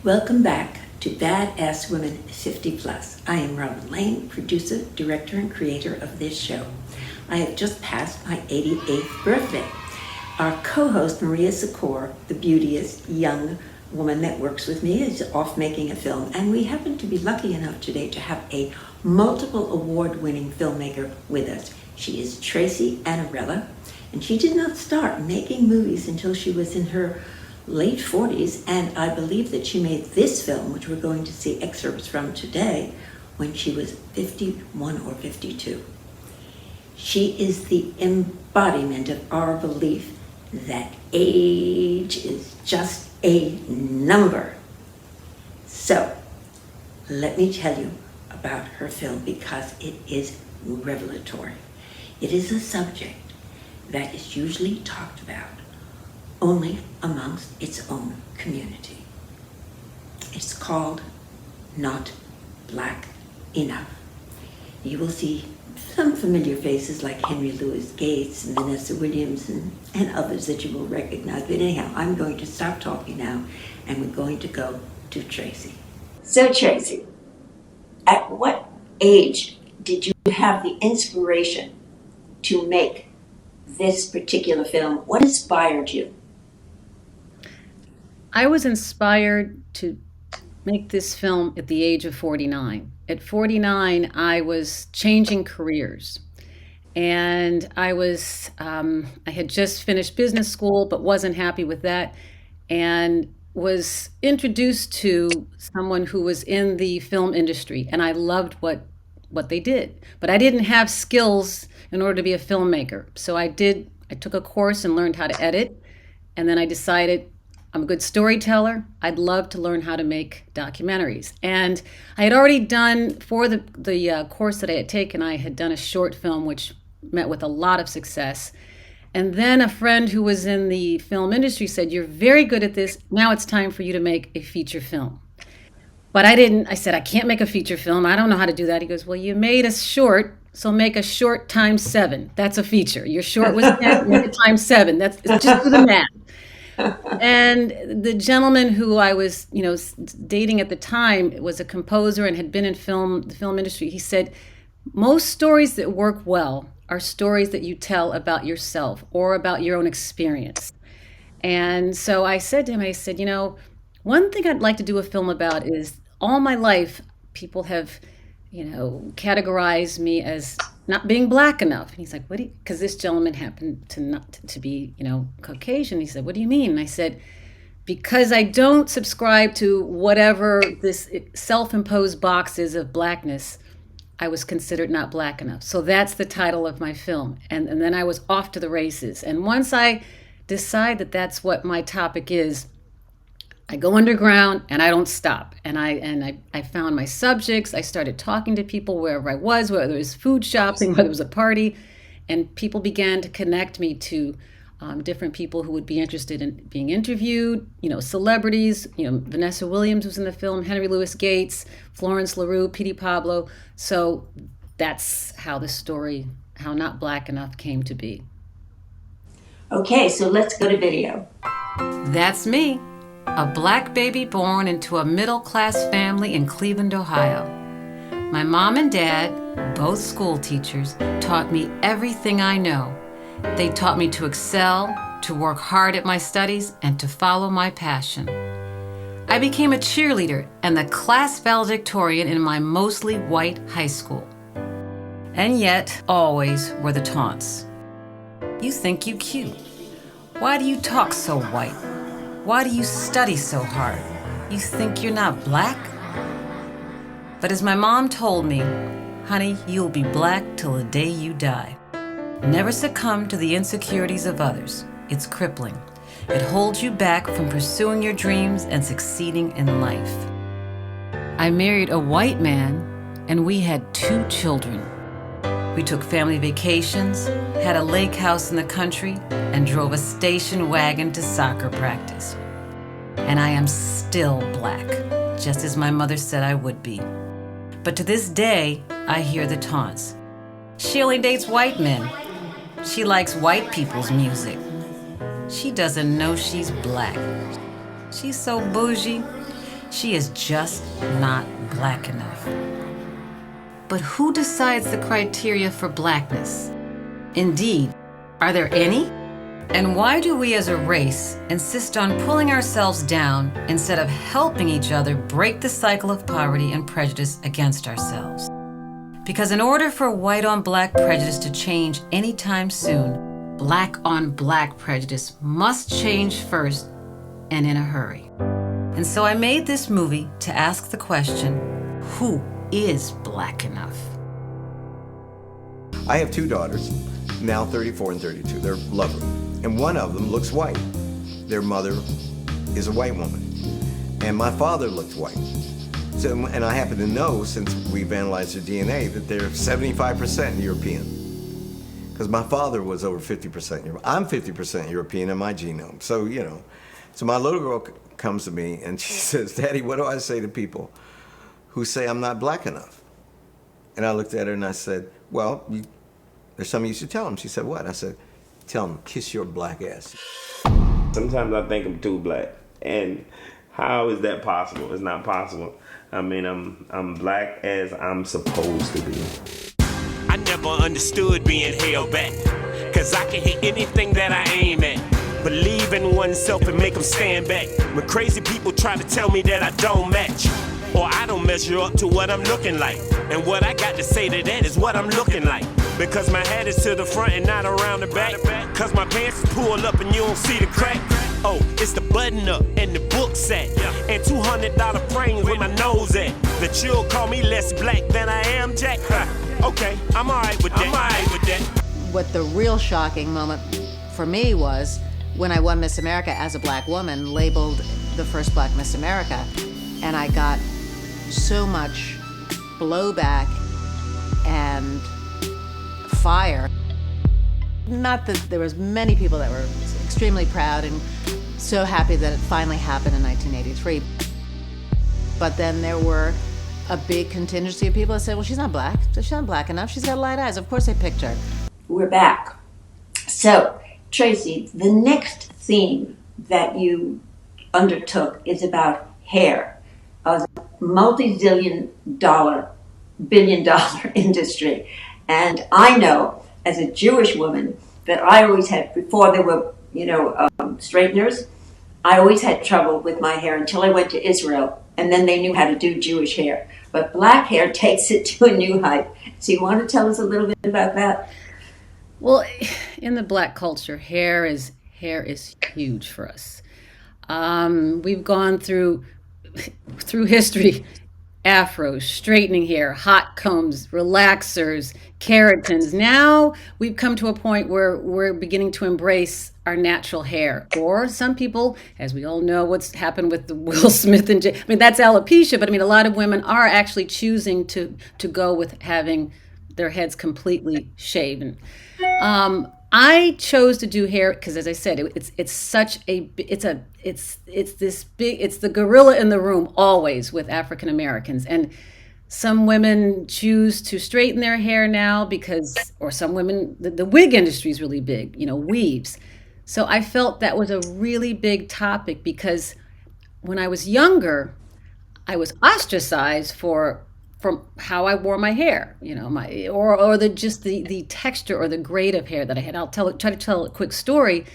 Welcome back to Badass Women 50 Plus. I am Robin Lane, producer, director, and creator of this show. I have just passed my 88th birthday. Our co-host Maria Sikor, the beauteous young woman that works with me, is off making a film, and we happen to be lucky enough today to have a multiple award-winning filmmaker with us. She is Tracey Anarella, and she did not start making movies until she was in her late 40s, and I believe that she made this film, which we're going to see excerpts from today, when she was 51 or 52. She is the embodiment of our belief that age is just a number. So, let me tell you about her film because it is revelatory. It is a subject that is usually talked about only amongst its own community. It's called Not Black Enough. You will see some familiar faces like Henry Louis Gates and Vanessa Williams and others that you will recognize. But anyhow, I'm going to stop talking now and we're going to go to Tracey. So Tracey, at what age did you have the inspiration to make this particular film? What inspired you? I was inspired to make this film at the age of 49. At 49, I was changing careers. And I had just finished business school, but wasn't happy with that. And was introduced to someone who was in the film industry. And I loved what they did. But I didn't have skills in order to be a filmmaker. So I took a course and learned how to edit. And then I decided, I'm a good storyteller. I'd love to learn how to make documentaries. And I had already done, for the course that I had taken, I had done a short film which met with a lot of success. And then a friend who was in the film industry said, "You're very good at this. Now it's time for you to make a feature film." But I said, "I can't make a feature film. I don't know how to do that." He goes, "Well, you made a short, so make a short times 7. That's a feature. Your short was 10, make it times 7. Just do the math." And the gentleman who I was, dating at the time was a composer and had been in the film industry. He said, "Most stories that work well are stories that you tell about yourself or about your own experience." And so I said to him, one thing I'd like to do a film about is all my life people have, categorized me as not being black enough. And he's like, "What do you," because this gentleman happened to be, Caucasian. He said, "What do you mean?" And I said, "Because I don't subscribe to whatever this self-imposed box is of blackness, I was considered not black enough." So that's the title of my film. And then I was off to the races. And once I decide that that's what my topic is, I go underground and I don't stop. And I found my subjects. I started talking to people wherever I was, whether it was food shopping, whether it was a party, and people began to connect me to different people who would be interested in being interviewed, celebrities, Vanessa Williams was in the film, Henry Louis Gates, Florence LaRue, P.D. Pablo. So that's how the story, How Not Black Enough, came to be. Okay, so let's go to video. That's me. A black baby born into a middle-class family in Cleveland, Ohio. My mom and dad, both school teachers, taught me everything I know. They taught me to excel, to work hard at my studies, and to follow my passion. I became a cheerleader and the class valedictorian in my mostly white high school. And yet, always were the taunts. "You think you cute. Why do you talk so white? Why do you study so hard? You think you're not black?" But as my mom told me, "Honey, you'll be black till the day you die." Never succumb to the insecurities of others. It's crippling. It holds you back from pursuing your dreams and succeeding in life. I married a white man and we had 2 children. We took family vacations, had a lake house in the country, and drove a station wagon to soccer practice. And I am still black, just as my mother said I would be. But to this day, I hear the taunts. "She only dates white men. She likes white people's music. She doesn't know she's black. She's so bougie. she is just not black enough. But who decides the criteria for blackness? Indeed, are there any? And why do we as a race insist on pulling ourselves down instead of helping each other break the cycle of poverty and prejudice against ourselves? Because in order for white on black prejudice to change anytime soon, black on black prejudice must change first and in a hurry. And so I made this movie to ask the question, who is black enough? I have two daughters, now 34 and 32. They're lovely. And one of them looks white. Their mother is a white woman. And my father looked white. So, and I happen to know, since we've analyzed their DNA, that they're 75% European. Because my father was over 50% European. I'm 50% European in my genome. So, you know. So my little girl comes to me and she says, Daddy, what do I say to people who say I'm not black enough? And I looked at her and I said, well, there's something you should tell them. She said, what? I said, tell them, kiss your black ass. Sometimes I think I'm too black. And how is that possible? It's not possible. I mean, I'm black as I'm supposed to be. I never understood being held back, cause I can hit anything that I aim at. Believe in oneself and make them stand back. When crazy people try to tell me that I don't match, or I don't measure up to what I'm looking like. And what I got to say to that is what I'm looking like. Because my hat is to the front and not around the back. Cause my pants is pulled up and you don't see the crack. Oh, it's the button up and the book sack. And $200 frames with my nose at. That you'll call me less black than I am, Jack. Okay, I'm alright with that. What the real shocking moment for me was when I won Miss America as a black woman, labeled the first black Miss America. And I got so much blowback and fire. Not that there was many people that were extremely proud and so happy that it finally happened in 1983. But then there were a big contingency of people that said, well, she's not black. She's not black enough. She's got light eyes. Of course they picked her. We're back. So, Tracey, the next theme that you undertook is about hair, a multi-billion-dollar industry. And I know, as a Jewish woman, that I always had, before there were, straighteners, I always had trouble with my hair until I went to Israel, and then they knew how to do Jewish hair. But black hair takes it to a new height. So you want to tell us a little bit about that? Well, in the black culture, hair is huge for us. We've gone through history, afros, straightening hair, hot combs, relaxers, keratins. Now we've come to a point where we're beginning to embrace our natural hair. Or some people, as we all know what's happened with the Will Smith and that's alopecia, but a lot of women are actually choosing to go with having their heads completely shaven. I chose to do hair because, as I said, it's the gorilla in the room always with African Americans. And some women choose to straighten their hair now or some women, the wig industry is really big, weaves. So I felt that was a really big topic because when I was younger, I was ostracized from how I wore my hair, the texture or the grade of hair that I had. I'll try to tell a quick story.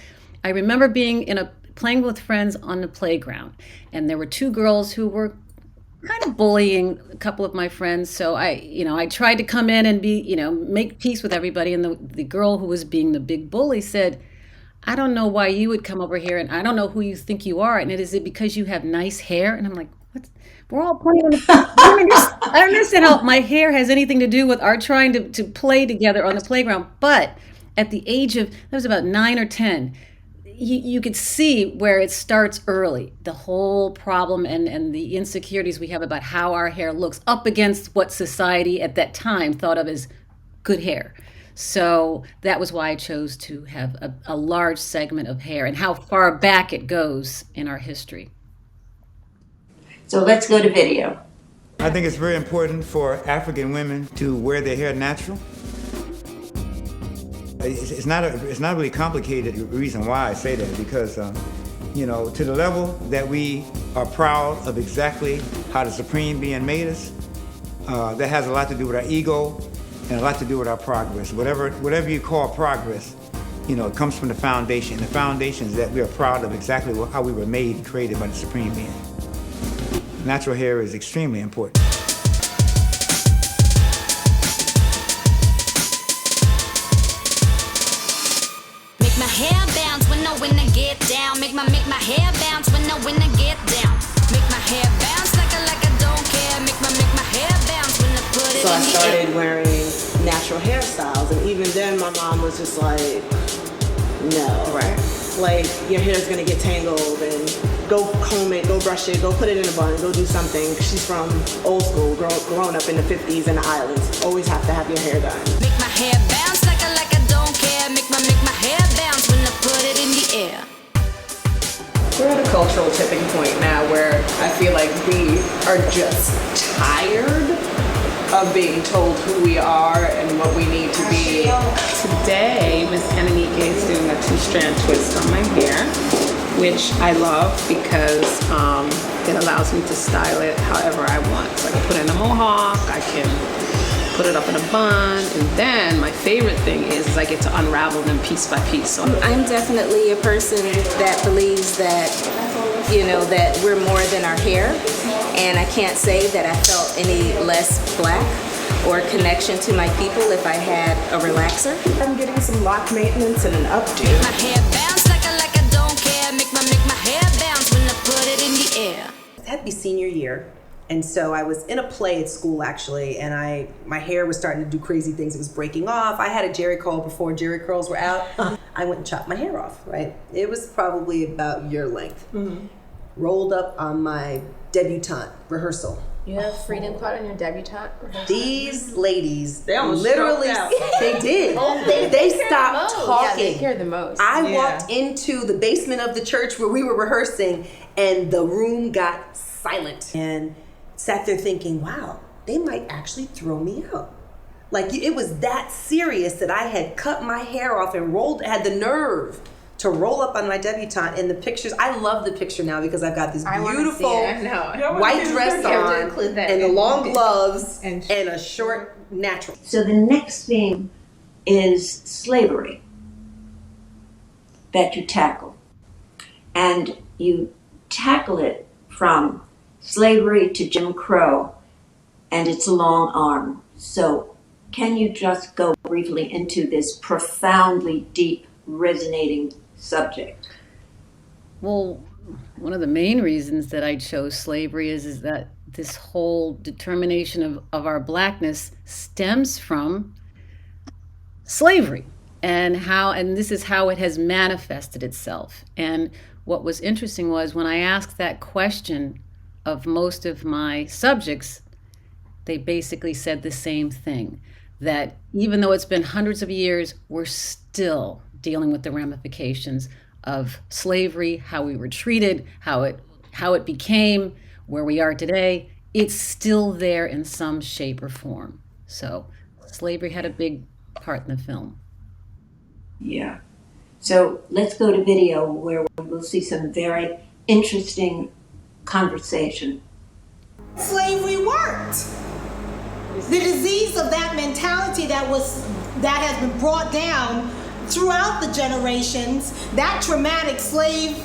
I remember being playing with friends on the playground, and there were two girls who were kind of bullying a couple of my friends. So I tried to come in and make peace with everybody. And the girl who was being the big bully said, I don't know why you would come over here, and I don't know who you think you are. And is it because you have nice hair? And I'm like, what? We're all playing on the I don't understand how my hair has anything to do with our trying to play together on the playground. But at the age of, that was about 9 or 10, you could see where it starts early. The whole problem and the insecurities we have about how our hair looks up against what society at that time thought of as good hair. So that was why I chose to have a large segment of hair and how far back it goes in our history. So let's go to video. I think it's very important for African women to wear their hair natural. It's not a really complicated reason why I say that, because to the level that we are proud of exactly how the Supreme Being made us. That has a lot to do with our ego and a lot to do with our progress. Whatever you call progress, it comes from the foundation. The foundation is that we are proud of exactly how we were made and created by the Supreme Being. Natural hair is extremely important. Make my hair bounce when I winner get down. Make my hair bounce when I winner get down. Make my hair bounce like I don't care. Make my hair bounce when I put it So I in the started air. wearing natural hairstyles, and even then my mom was just like, no. Right. Like, your hair's gonna get tangled, and go comb it, go brush it, go put it in a bun, go do something. She's from old school, grown up in the 50s in the islands. Always have to have your hair done. Make my hair bounce like I don't care. Make my hair bounce when I put it in the air. We're at a cultural tipping point now where I feel like we are just tired of being told who we are and what we need to be. Today, Miss Ananike is doing a 2-strand twist on my hair, which I love because it allows me to style it however I want. So I can put it in a mohawk, I can put it up in a bun, and then my favorite thing is I get to unravel them piece by piece. So I'm definitely a person that believes that, that we're more than our hair, and I can't say that I felt any less black or connection to my people if I had a relaxer. I'm getting some lock maintenance and an updo. Make my hair bounce like I don't care. Make my hair bounce when I put it in the air. It had to be senior year. And so I was in a play at school actually, and my hair was starting to do crazy things. It was breaking off. I had a Jerry curl before Jerry curls were out. I went and chopped my hair off, right? It was probably about your length. Mm-hmm. Rolled up on my debutante rehearsal. You have freedom cut on your debutante rehearsal? These ladies, they almost literally, they did. They stopped talking. Yeah, they care the most. I walked into the basement of the church where we were rehearsing, and the room got silent. And sat there thinking, wow, they might actually throw me out. Like, it was that serious that I had cut my hair off and had the nerve to roll up on my debutante. In the pictures, I love the picture now because I've got this beautiful white dress on and the long gloves and a short natural. So the next theme is slavery that you tackle. And you tackle it from slavery to Jim Crow and its long arm. So can you just go briefly into this profoundly deep, resonating subject? Well, one of the main reasons that I chose slavery is that this whole determination of our blackness stems from slavery and this is how it has manifested itself. And what was interesting was when I asked that question of most of my subjects, they basically said the same thing, that even though it's been hundreds of years, we're still dealing with the ramifications of slavery, how we were treated, how it became where we are today. It's still there in some shape or form. So slavery had a big part in the film. Yeah. So let's go to video where we'll see some very interesting conversation. Slavery worked. The disease of that mentality that has been brought down throughout the generations, that traumatic slave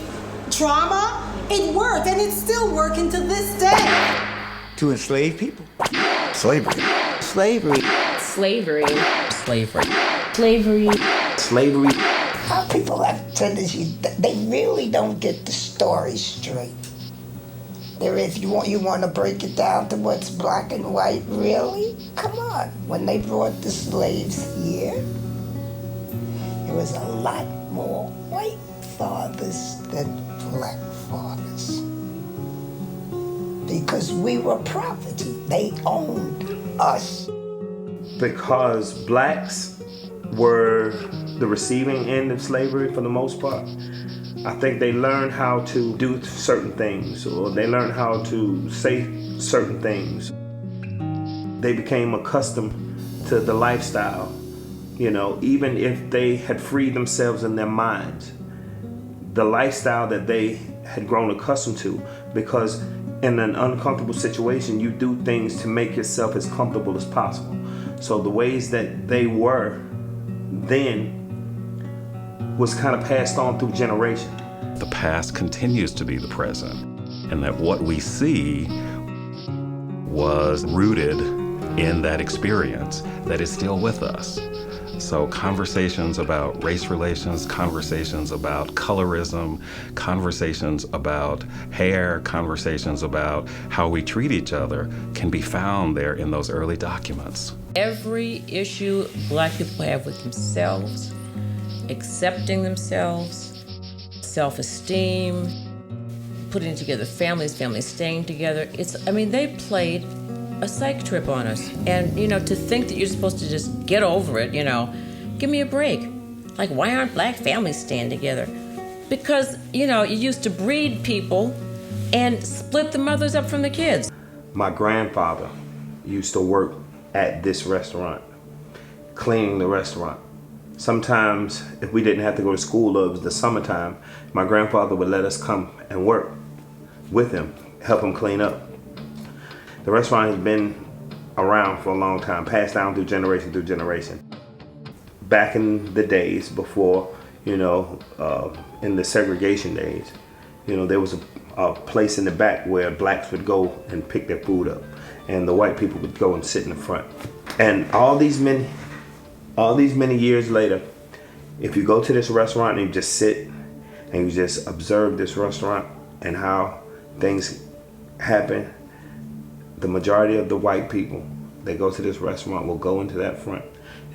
trauma, it worked, and it's still working to this day. To enslave people. Slavery. Slavery. slavery. Slavery. Slavery. Slavery. How people have tendency, they really don't get the story straight. There is, you want to break it down to what's black and white, really? Come on. When they brought the slaves here, there was a lot more white fathers than black fathers. Because we were property. They owned us. Because blacks were the receiving end of slavery for the most part, I think they learned how to do certain things, or they learned how to say certain things. They became accustomed to the lifestyle, you know, even if they had freed themselves in their minds. the lifestyle that they had grown accustomed to, because in an uncomfortable situation, you do things to make yourself as comfortable as possible. So the ways that they were then was kind of passed on through generations. The past continues to be the present, and that what we see was rooted in that experience that is still with us. So conversations about race relations, conversations about colorism, conversations about hair, conversations about how we treat each other can be found there in those early documents. Every issue Black people have with themselves, accepting themselves, self-esteem, putting together families staying together. They played a psych trip on us. And, to think that you're supposed to just get over it, give me a break. Like, why aren't Black families staying together? Because, you used to breed people and split the mothers up from the kids. My grandfather used to work at this restaurant, cleaning the restaurant. Sometimes, if we didn't have to go to school, it was the summertime, my grandfather would let us come and work with him, help him clean up. The restaurant has been around for a long time, passed down through generation. Back in the days before, in the segregation days, there was a place in the back where Blacks would go and pick their food up, and the white people would go and sit in the front. And all these many years later, if you go to this restaurant and you just sit and you just observe this restaurant and how things happen, the majority of the white people that go to this restaurant will go into that front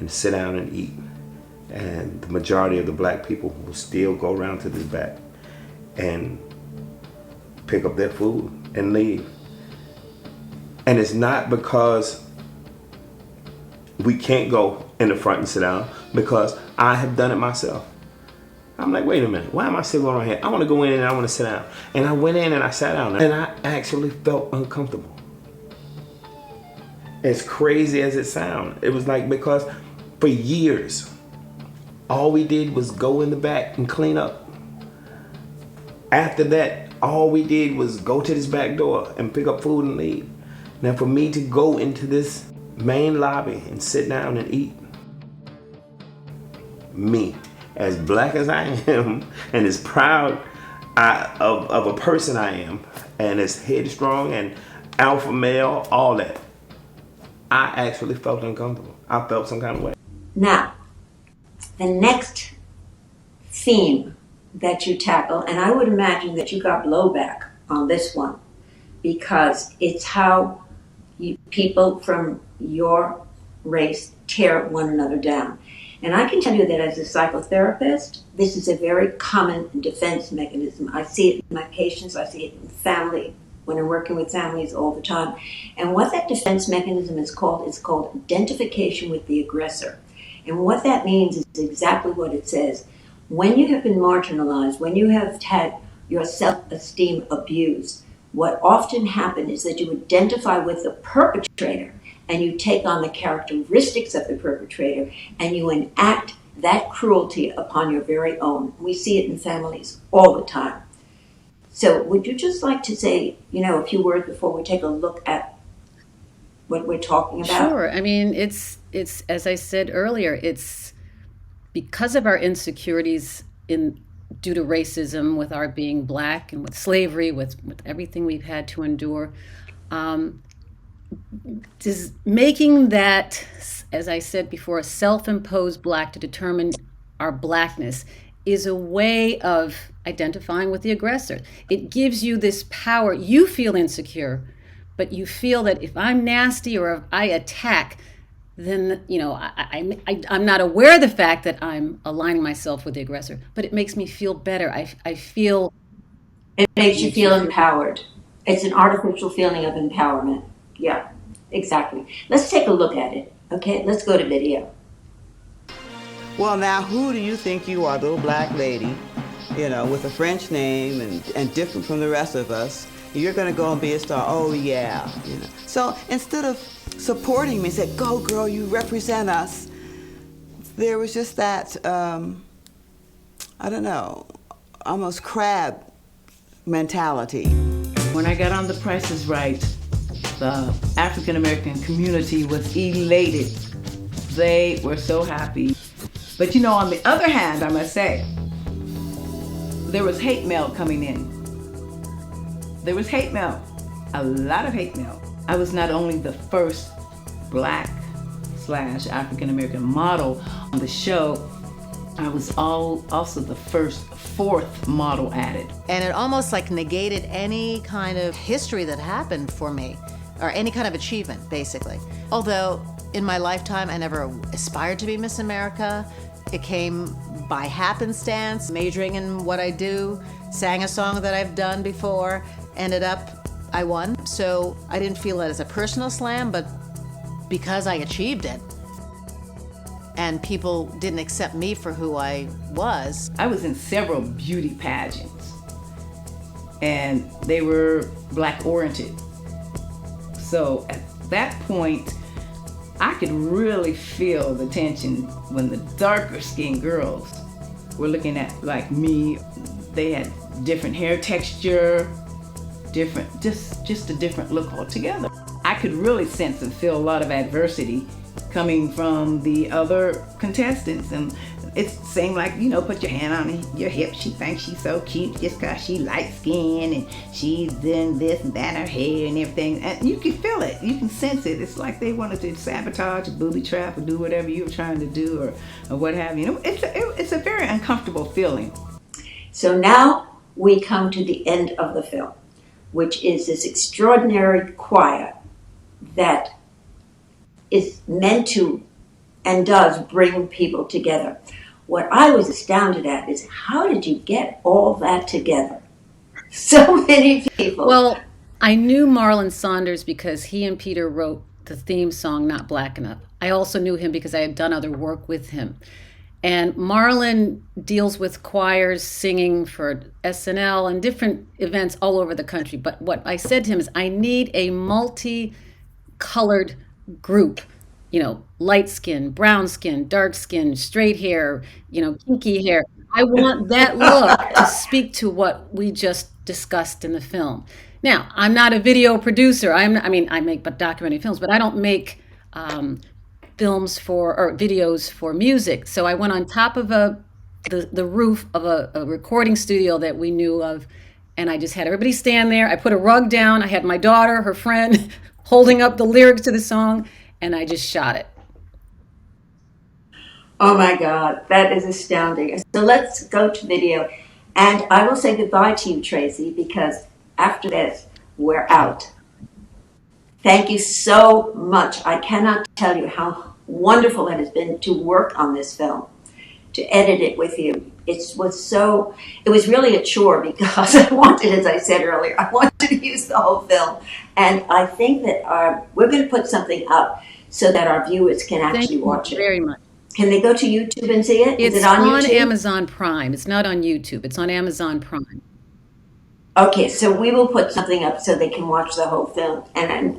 and sit down and eat. And the majority of the Black people will still go around to this back and pick up their food and leave. And it's not because we can't go in the front and sit down, because I have done it myself. I'm like, wait a minute, why am I sitting right here? I want to go in and I want to sit down. And I went in and I sat down and I actually felt uncomfortable. As crazy as it sounds, it was like, because for years, all we did was go in the back and clean up. After that, all we did was go to this back door and pick up food and leave. Now for me to go into this main lobby and sit down and eat, me, as Black as I am, and as proud of a person I am, and as headstrong and alpha male, all that, I actually felt uncomfortable. I felt some kind of way. Now, the next theme that you tackle, and I would imagine that you got blowback on this one, because it's how people from your race tear one another down. And I can tell you that as a psychotherapist, this is a very common defense mechanism. I see it in my patients, I see it in family, when I'm working with families all the time. And what that defense mechanism is called identification with the aggressor. And what that means is exactly what it says. When you have been marginalized, when you have had your self-esteem abused, what often happens is that you identify with the perpetrator and you take on the characteristics of the perpetrator and you enact that cruelty upon your very own. We see it in families all the time. So would you just like to say, a few words before we take a look at what we're talking about? Sure. I mean, it's as I said earlier, it's because of our insecurities due to racism, with our being Black and with slavery, with everything we've had to endure, is making that, as I said before, a self-imposed Black to determine our Blackness is a way of identifying with the aggressor. It gives you this power. You feel insecure, but you feel that if I'm nasty or if I attack, then, I'm not aware of the fact that I'm aligning myself with the aggressor, but it makes me feel better. I feel... It makes you feel empowered. It's an artificial feeling of empowerment. Yeah, exactly. Let's take a look at it, okay? Let's go to video. Well, now, who do you think you are, little Black lady, with a French name and different from the rest of us? You're going to go and be a star. Oh, yeah. So instead of supporting me, said, go, girl, you represent us, there was just that, I don't know, almost crab mentality. When I got on The Price is Right, the African American community was elated. They were so happy. But you know, on the other hand, I must say, there was hate mail coming in. There was hate mail, a lot of hate mail. I was not only the first Black/African American model on the show, I was also the first fourth model added. And it almost like negated any kind of history that happened for me, or any kind of achievement, basically. Although in my lifetime, I never aspired to be Miss America. It came by happenstance, majoring in what I do, sang a song that I've done before, ended up, I won. So I didn't feel it as a personal slam, but because I achieved it, and people didn't accept me for who I was. I was in several beauty pageants, and they were Black-oriented. So at that point, I could really feel the tension when the darker skinned girls were looking at like me. They had different hair texture, just a different look altogether. I could really sense and feel a lot of adversity coming from the other contestants, and it seemed like, you know, put your hand on your hip. She thinks she's so cute just because she light skinned and she's doing this and that, her hair and everything. And you can feel it, you can sense it. It's like they wanted to sabotage, booby trap, or do whatever you were trying to do, or what have you. It's a very uncomfortable feeling. So now we come to the end of the film, which is this extraordinary choir that is meant to and does bring people together. What I was astounded at is, how did you get all that together? So many people. Well, I knew Marlon Saunders because he and Peter wrote the theme song, Not Black Enough. I also knew him because I had done other work with him. And Marlon deals with choirs singing for SNL and different events all over the country. But what I said to him is, I need a multi-colored group, you know, light skin, brown skin, dark skin, straight hair, you know, kinky hair. I want that look to speak to what we just discussed in the film. Now, I'm not a video producer. I make documentary films, but I don't make films or videos for music. So I went on top of the roof of a recording studio that we knew of, and I just had everybody stand there. I put a rug down. I had my daughter, her friend, holding up the lyrics to the song, and I just shot it. Oh my God, that is astounding. So let's go to video. And I will say goodbye to you, Tracey, because after this, we're out. Thank you so much. I cannot tell you how wonderful it has been to work on this film, to edit it with you. It was really a chore because I wanted, as I said earlier, I wanted to use the whole film. And I think that we're going to put something up so that our viewers can actually watch it. Thank you very much. Can they go to YouTube and see it? It's Is it on YouTube? Amazon Prime. It's not on YouTube. It's on Amazon Prime. Okay, so we will put something up so they can watch the whole film, and I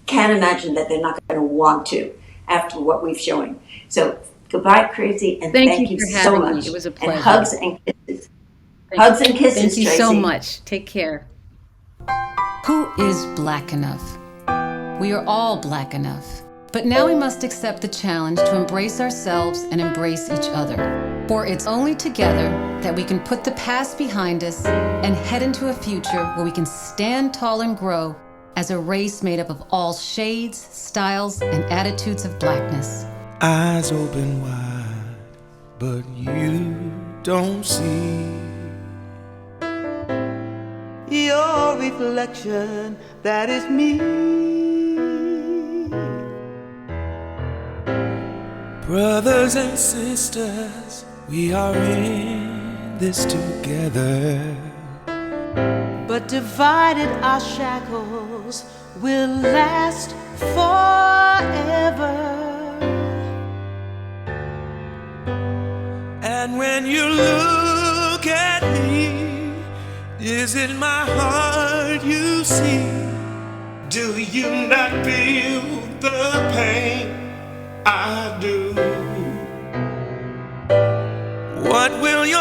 can't imagine that they're not going to want to after what we've shown. So goodbye, Tracey, and thank you for so having much. me. It was a pleasure. And hugs and kisses. Hugs and kisses, Thank you so Tracey. much. Take care. Who is black enough? We are all black enough. But now we must accept the challenge to embrace ourselves and embrace each other. For it's only together that we can put the past behind us and head into a future where we can stand tall and grow as a race made up of all shades, styles, and attitudes of blackness. Eyes open wide, but you don't see Your reflection, that is me. Brothers and sisters, we are in this together. But divided our shackles will last forever. And when you look at me, is it my heart you see? Do you not feel the pain I do? What will your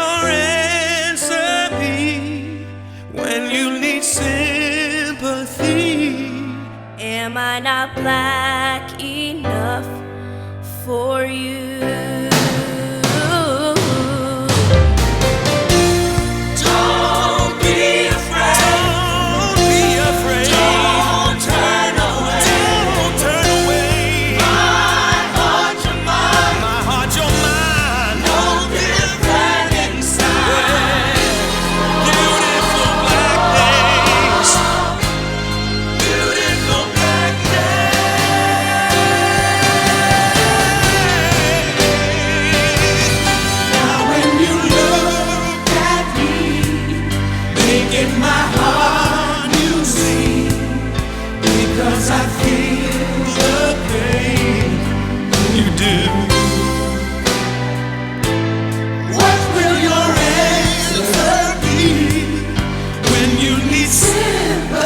black enough for you. Don't be afraid. Don't be afraid. Don't turn away. Don't turn away. My heart, your mind. My heart, your mind. No different inside. Beautiful blackness. Beautiful now when you look at me, making my heart you see, because I feel the pain you do. What will your answer be when you need sympathy?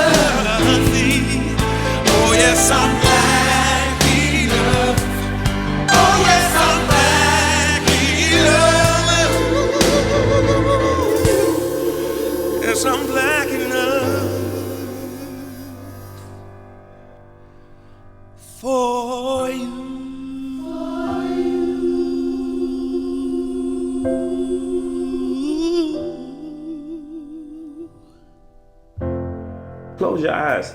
Oh yes, I'm black enough. Oh yes, I'm black enough. Yes, I'm black enough for you. Close your eyes.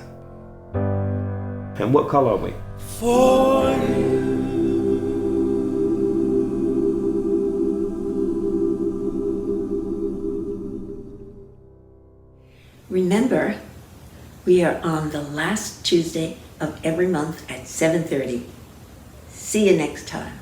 And what color are we? For you. Remember, we are on the last Tuesday of every month at 7:30. See you next time.